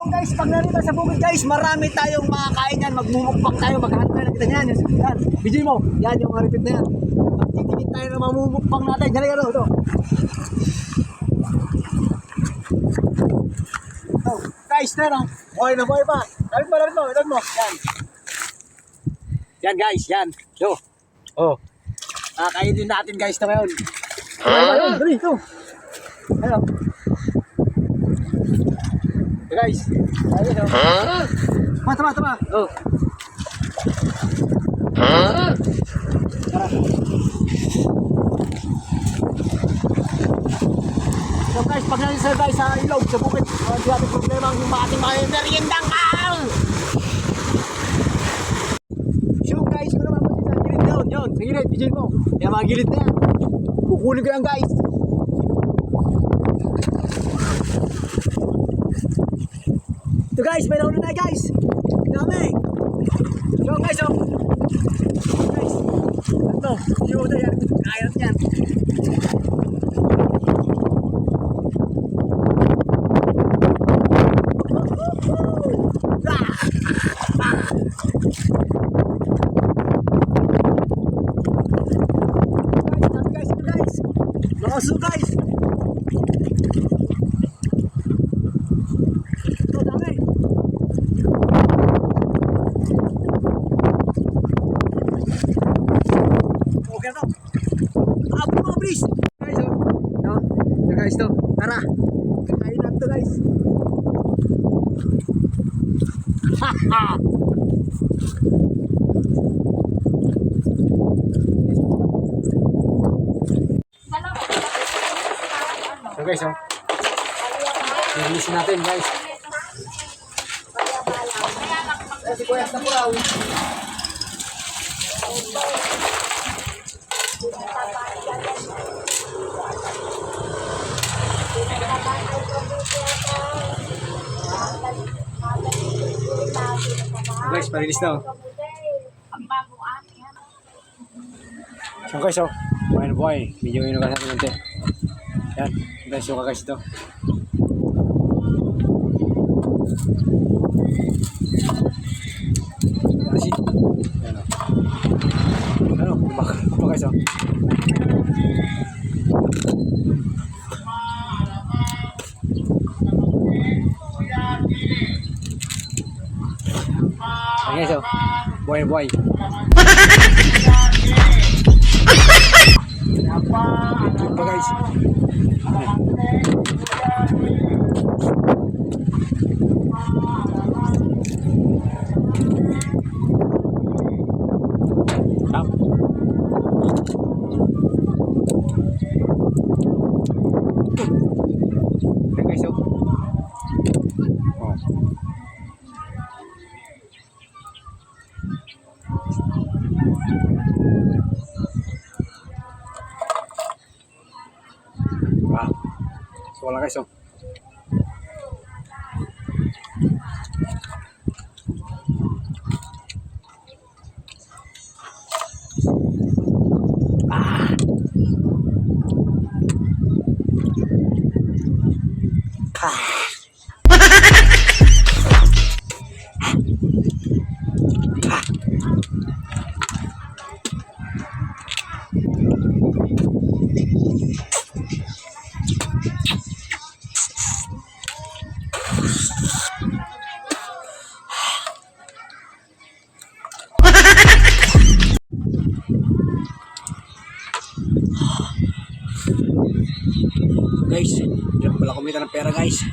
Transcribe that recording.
Guys, pag narito sa bukid guys, marami tayong makakain yan. Magmumukbang tayo, maghahanap tayo ng kita niyan. Yan, video mo. Yan yung mga repeat na yan. Magtitigit tayo na mamumukbang natin. Yan yan, ito. Oh, guys, na no? Buhay na buhay pa. Dalit mo. Yan. Yan guys, yan. Yo. Oh. Kakainin natin guys na ngayon. Ayun, dali, ito. Ayun. Guys, ayun o. Tama. Oh. Tara. So guys, pag nanisal guys sa ilog, sa bukid, hindi natin problema ang yung ating mga meriendang kaal. So guys, kung naman sa gilid na yun, sa gilid, pijin mo. Kaya mga gilid na yan. Kukunin ko yan guys. Ito guys, may nauna na guys. Dami. So guys, oh. Guys. Ito, yung na yan. Kaya natin yan. Guys, ito guys. Makaso guys. Guys, oh. No? So guys, to. Tara. Kain na to guys. Haha. So guys, oh. Release natin guys. Kasi kuya sa pulaw. Guys, parilis na oh. So guys, oh. Buhay. Medyo inugas natin natin. Yan. Guys, yung guys ito. Yan oh. Ano? Ito guys, oh. Ayan guys, oh. Buhay. Ito pa guys. Tap. Ayan guys, oh. So wala guys, oh. Guys, hirap pala kumita ng pera guys.